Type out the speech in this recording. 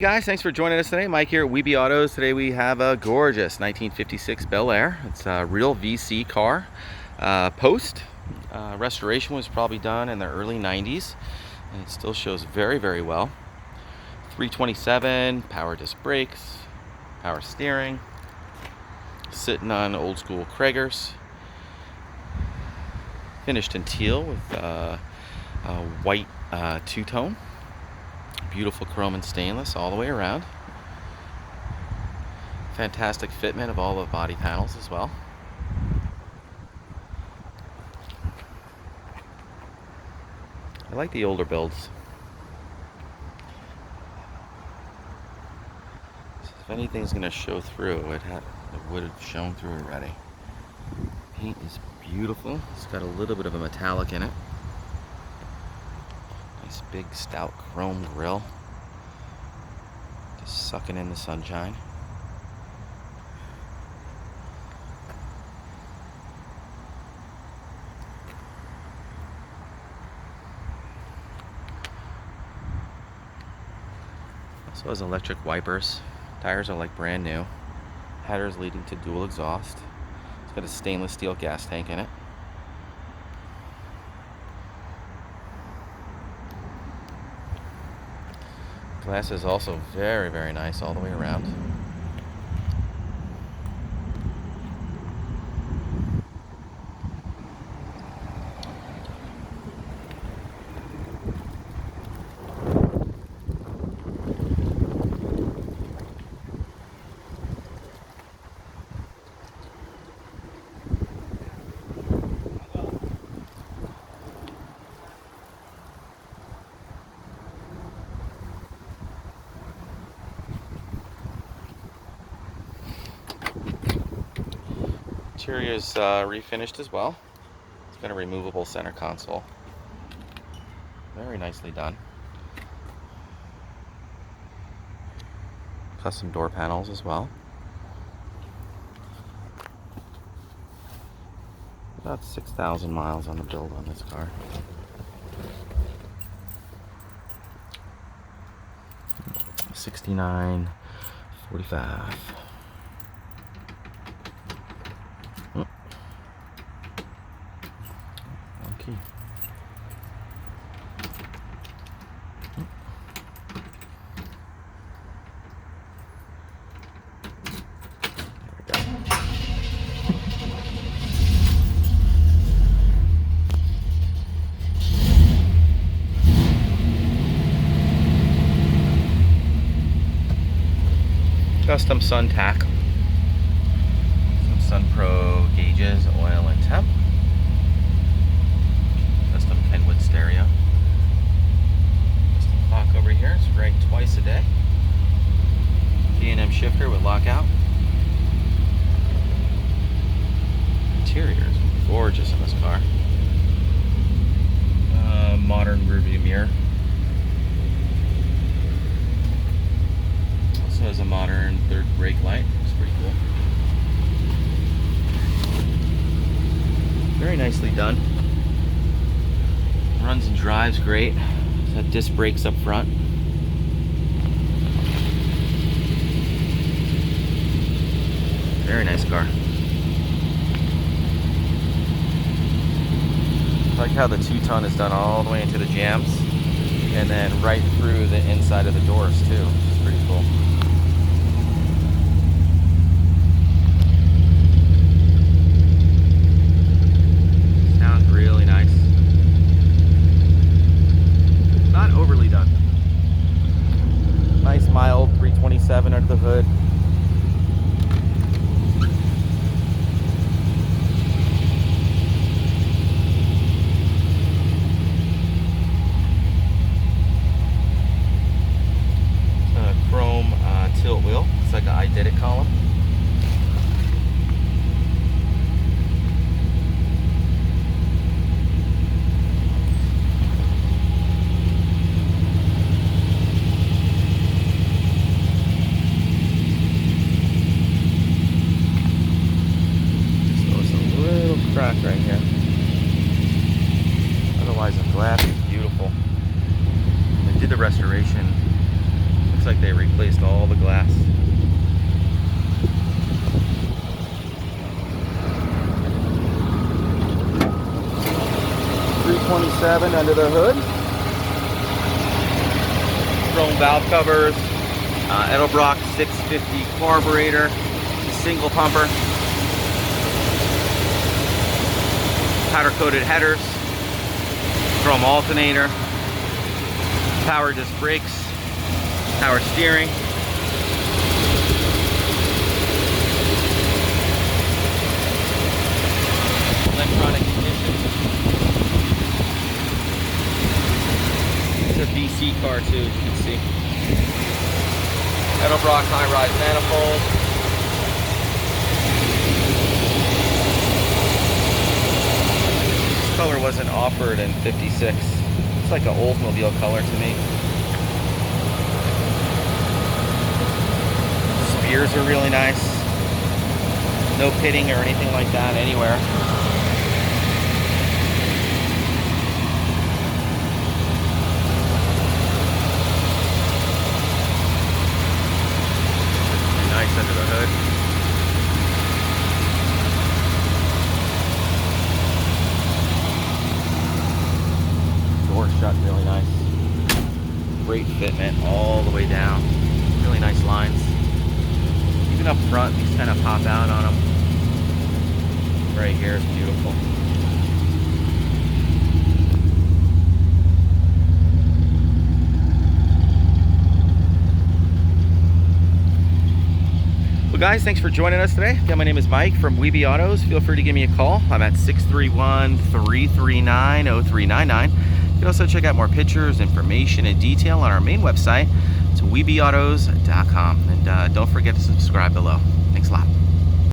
Guys, thanks for joining us today. Mike here at Weeby Autos. Today we have a gorgeous 1956 Belair. It's a real VC car. Restoration was probably done in the early 90s, and it still shows very, very well. 327, power disc brakes, power steering, sitting on old school Gragars. Finished in teal with a white two-tone. Beautiful chrome and stainless all the way around. Fantastic fitment of all the body panels as well. I like the older builds. If anything's going to show through, it would have shown through already. Paint is beautiful. It's got a little bit of a metallic in it. Nice big stout chrome grille, just sucking in the sunshine. Also has electric wipers. Tires are like brand new. Headers leading to dual exhaust. It's got a stainless steel gas tank in it. Glass is also very, very nice all the way around. Interior is refinished as well. It's got a removable center console. Very nicely done. Custom door panels as well. About 6,000 miles on the build on this car. $69.45. Okay. Custom Sun Tach. Some Sun Pro gauges, oil and temp. Custom Kenwood stereo. Custom clock over here. It's ranked twice a day. D&M shifter with lockout. Interior is gorgeous in this car. Modern rearview mirror. Also has a modern third brake light. It's pretty cool. Very nicely done. Runs and drives great. It's got disc brakes up front. Very nice car. I like how the two-ton is done all the way into the jambs and then right through the inside of the doors too. It's pretty cool. Sounds really nice. Not overly done. Nice mild 327 under the hood. Chrome tilt wheel. It's like an I did it column. So it's a little crack right here. Otherwise the glass is beautiful. They did the restoration. Looks like they replaced all the glass. $327 under the hood. Chrome valve covers. Edelbrock 650 carburetor. Single pumper. Powder coated headers. Chrome alternator. Power disc brakes. Power steering. Electronic ignition. It's a BC car too, as you can see. Edelbrock high-rise manifold. This color wasn't offered in 56. It's like an Oldsmobile color to me. Spears are really nice. No pitting or anything like that anywhere. Nice under the hood. Door shut really nice. Great fitment all the way down. Really nice lines. Even up front, these kind of pop out on them. Right here is beautiful. Well guys, thanks for joining us today. Again, my name is Mike from Weeby Autos. Feel free to give me a call. I'm at 631-339-0399. You can also check out more pictures, information, and detail on our main website. It's weebyautos.com. And don't forget to subscribe below. Thanks a lot.